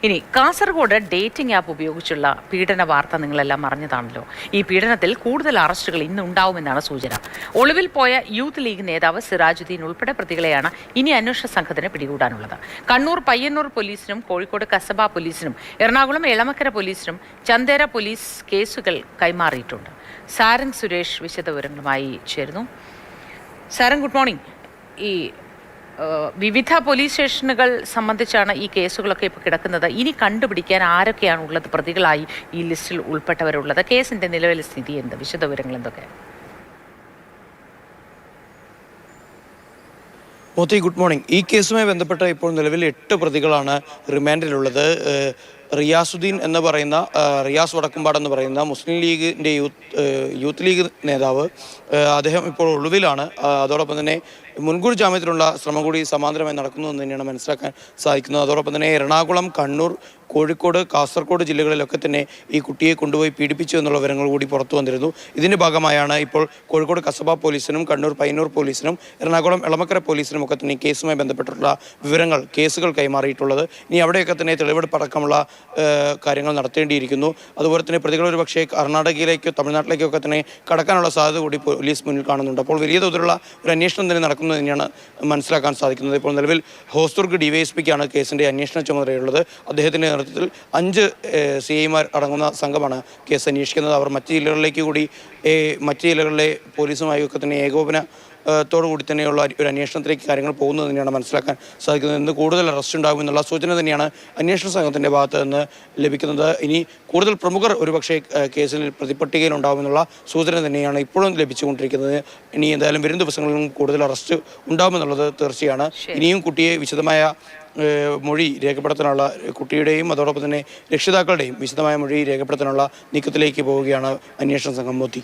ഇനി Kasaragod dating app ഉപയോഗിച്ചുള്ള പീഡന വാർത്ത നിങ്ങളെല്ലാം അറിഞ്ഞതാണല്ലോ. ഈ പീഡനത്തിൽ കൂടുതൽ അറസ്റ്റുകൾ ഇന്ന് ഉണ്ടാവുമെന്നാണ് സൂചന. ഒളിവിൽ പോയ യൂത്ത് ലീഗ് നേതാവ് സിറാജുദ്ദീൻ ഉൾപ്പെടെ പ്രതികളെയാണ് ഇനി അന്വേഷണ സംഘത്തിന് പിടികൂടാനുള്ളത്. കണ്ണൂർ പയ്യന്നൂർ പോലീസിനും കോഴിക്കോട് കസബ പോലീസിനും എറണാകുളം എളമക്കര പോലീസിനും ചന്ദേര പോലീസ് കേസുകൾ കൈമാറിയിട്ടുണ്ട്. സാരംഗ് സുരേഷ് വിശദവിവരങ്ങളുമായി ചേരുന്നു. Sarang, good morning. ഈ വിവിധ പോലീസ് സ്റ്റേഷനുകൾ സംബന്ധിച്ചാണ് ഈ കേസുകളൊക്കെ ഇപ്പോൾ കിടക്കുന്നത്. ഇനി കണ്ടുപിടിക്കാൻ ആരൊക്കെയാണ് ഉള്ളത്, പ്രതികളായി ഈ ലിസ്റ്റിൽ ഉൾപ്പെട്ടവരുള്ളത്? കേസിന്റെ നിലവിലെ സ്ഥിതി എന്ത്? വിശദവിവരങ്ങൾ എന്തൊക്കെ? Moti, good morning. ഈ കേസുമായി ബന്ധപ്പെട്ട ഇപ്പോൾ നിലവിൽ 8 പ്രതികളാണ് റിമാൻഡിലുള്ളത്. റിയാസുദ്ദീൻ എന്ന് പറയുന്ന റിയാസ് വടക്കുംപാട് എന്ന് പറയുന്ന മുസ്ലിം ലീഗിൻ്റെ യൂത്ത് ലീഗ് നേതാവ്, അദ്ദേഹം ഇപ്പോൾ ഒളിവിലാണ്. അതോടൊപ്പം തന്നെ മുൻകൂർ ജാമ്യത്തിലുള്ള ശ്രമം കൂടി സമാന്തരമായി നടക്കുന്നു എന്ന് തന്നെയാണ് മനസ്സിലാക്കാൻ സാധിക്കുന്നത്. അതോടൊപ്പം തന്നെ എറണാകുളം, കണ്ണൂർ, കോഴിക്കോട്, കാസർഗോഡ് ജില്ലകളിലൊക്കെ തന്നെ ഈ കുട്ടിയെ കൊണ്ടുപോയി പീഡിപ്പിച്ചു എന്നുള്ള വിവരങ്ങൾ കൂടി പുറത്തു വന്നിരുന്നു. ഇതിൻ്റെ ഭാഗമായാണ് ഇപ്പോൾ കോഴിക്കോട് കസബ പോലീസിനും കണ്ണൂർ പയ്യന്നൂർ പോലീസിനും എറണാകുളം എളമക്കര പോലീസിനും ഒക്കെ തന്നെ കേസുമായി ബന്ധപ്പെട്ടിട്ടുള്ള കേസുകൾ കൈമാറിയിട്ടുള്ളത്. ഇനി അവിടെയൊക്കെ തന്നെ തെളിവെടുപ്പ് അടക്കമുള്ള കാര്യങ്ങൾ നടത്തേണ്ടിയിരിക്കുന്നു. അതുപോലെ തന്നെ പ്രതികൾ ഒരു പക്ഷേ കർണാടകയിലേക്കോ തമിഴ്നാട്ടിലേക്കോ ഒക്കെ തന്നെ കടക്കാനുള്ള സാധ്യത കൂടി പോലീസ് മുന്നിൽ കാണുന്നുണ്ട്. അപ്പോൾ വലിയ തോതിലുള്ള ഒരു അന്വേഷണം തന്നെ നടക്കുന്നത് തന്നെയാണ് മനസ്സിലാക്കാൻ സാധിക്കുന്നത്. ഇപ്പോൾ നിലവിൽ ഹോസ്ദുർഗ് ഡിവൈഎസ്പിക്കാണ് കേസിൻ്റെ അന്വേഷണ ചുമതലയുള്ളത്. അദ്ദേഹത്തിൻ്റെ നേതൃത്വത്തിൽ 5 CIമാർ അടങ്ങുന്ന സംഘമാണ് കേസ് അന്വേഷിക്കുന്നത്. അവർ മറ്റ് ജില്ലകളിലെ പോലീസുമായി ഒക്കെ തന്നെ ഏകോപനത്തോടുകൂടി തന്നെയുള്ള ഒരു അന്വേഷണത്തിലേക്ക് കാര്യങ്ങൾ പോകുന്നത് തന്നെയാണ് മനസ്സിലാക്കാൻ സാധിക്കുന്നത്. ഇന്ന് കൂടുതൽ അറസ്റ്റ് ഉണ്ടാകുമെന്നുള്ള സൂചന തന്നെയാണ് അന്വേഷണ സംഘത്തിൻ്റെ ഭാഗത്ത് നിന്ന് ലഭിക്കുന്നത്. ഇനി കൂടുതൽ പ്രമുഖർ ഒരുപക്ഷെ കേസിൽ പ്രതിപട്ടികയിൽ ഉണ്ടാകുമെന്നുള്ള സൂചന തന്നെയാണ് ഇപ്പോഴും ലഭിച്ചുകൊണ്ടിരിക്കുന്നത്. ഇനി എന്തായാലും വരും ദിവസങ്ങളിലും കൂടുതൽ അറസ്റ്റ് ഉണ്ടാകുമെന്നുള്ളത് തീർച്ചയാണ്. ഇനിയും കുട്ടിയെ വിശദമായ മൊഴി രേഖപ്പെടുത്താനുള്ള, കുട്ടിയുടെയും അതോടൊപ്പം തന്നെ രക്ഷിതാക്കളുടെയും വിശദമായ മൊഴി രേഖപ്പെടുത്താനുള്ള നീക്കത്തിലേക്ക് പോവുകയാണ് അന്വേഷണ സംഘം. മോത്തി.